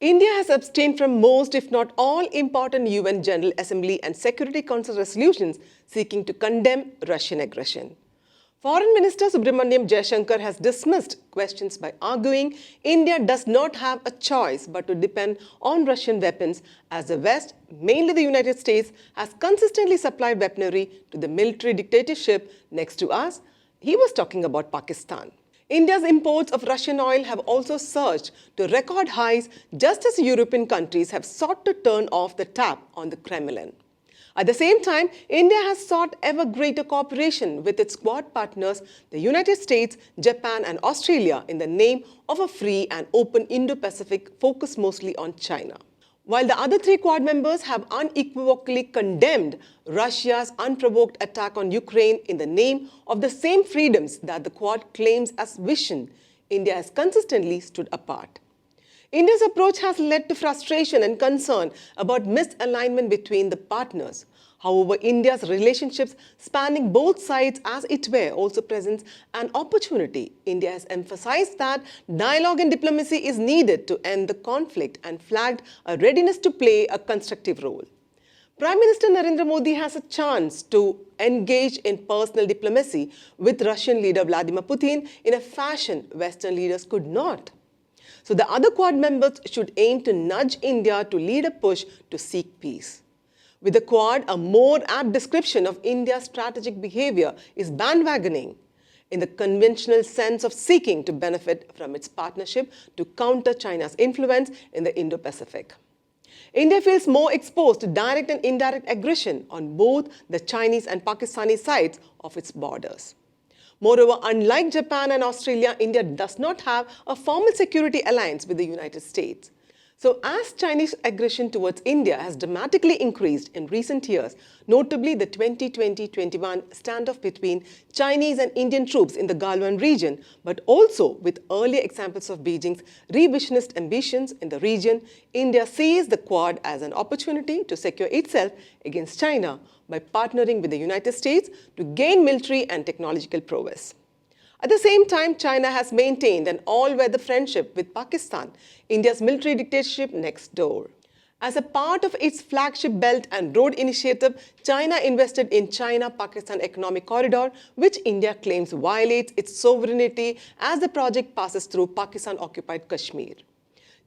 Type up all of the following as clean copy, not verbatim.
India has abstained from most, if not all, important UN General Assembly and Security Council resolutions seeking to condemn Russian aggression. Foreign Minister Subrahmanyam Jaishankar has dismissed questions by arguing India does not have a choice but to depend on Russian weapons as the West, mainly the United States, has consistently supplied weaponry to the military dictatorship next to us. He was talking about Pakistan. India's imports of Russian oil have also surged to record highs just as European countries have sought to turn off the tap on the Kremlin. At the same time, India has sought ever greater cooperation with its Quad partners, the United States, Japan and Australia, in the name of a free and open Indo-Pacific focused mostly on China. While the other three Quad members have unequivocally condemned Russia's unprovoked attack on Ukraine in the name of the same freedoms that the Quad claims as vision, India has consistently stood apart. India's approach has led to frustration and concern about misalignment between the partners. However, India's relationships spanning both sides as it were also presents an opportunity. India has emphasized that dialogue and diplomacy is needed to end the conflict and flagged a readiness to play a constructive role. Prime Minister Narendra Modi has a chance to engage in personal diplomacy with Russian leader Vladimir Putin in a fashion Western leaders could not. So the other Quad members should aim to nudge India to lead a push to seek peace. With the Quad, a more apt description of India's strategic behavior is bandwagoning, in the conventional sense of seeking to benefit from its partnership to counter China's influence in the Indo-Pacific. India feels more exposed to direct and indirect aggression on both the Chinese and Pakistani sides of its borders. Moreover, unlike Japan and Australia, India does not have a formal security alliance with the United States. So as Chinese aggression towards India has dramatically increased in recent years, notably the 2020-21 standoff between Chinese and Indian troops in the Galwan region, but also with earlier examples of Beijing's revisionist ambitions in the region, India sees the Quad as an opportunity to secure itself against China by partnering with the United States to gain military and technological prowess. At the same time, China has maintained an all-weather friendship with Pakistan, India's military dictatorship next door. As a part of its flagship Belt and Road Initiative, China invested in China-Pakistan Economic Corridor, which India claims violates its sovereignty as the project passes through Pakistan-occupied Kashmir.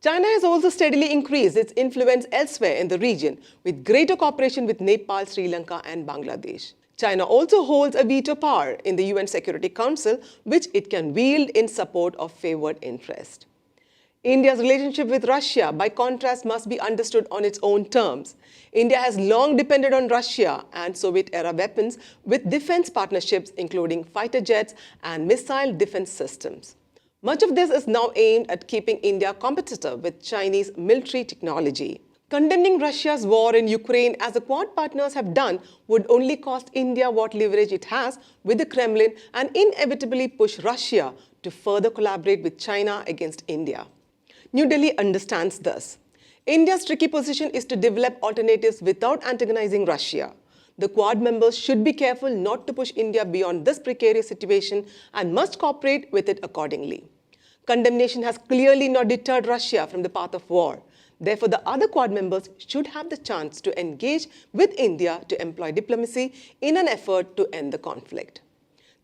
China has also steadily increased its influence elsewhere in the region, with greater cooperation with Nepal, Sri Lanka and Bangladesh. China also holds a veto power in the UN Security Council, which it can wield in support of favored interest. India's relationship with Russia, by contrast, must be understood on its own terms. India has long depended on Russia and Soviet-era weapons with defense partnerships including fighter jets and missile defense systems. Much of this is now aimed at keeping India competitive with Chinese military technology. Condemning Russia's war in Ukraine, as the Quad partners have done, would only cost India what leverage it has with the Kremlin and inevitably push Russia to further collaborate with China against India. New Delhi understands this. India's tricky position is to develop alternatives without antagonizing Russia. The Quad members should be careful not to push India beyond this precarious situation and must cooperate with it accordingly. Condemnation has clearly not deterred Russia from the path of war. Therefore, the other Quad members should have the chance to engage with India to employ diplomacy in an effort to end the conflict.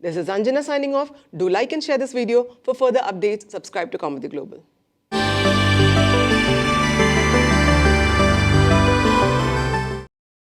This is Anjana signing off. Do like and share this video. For further updates, subscribe to Kaumudy Global.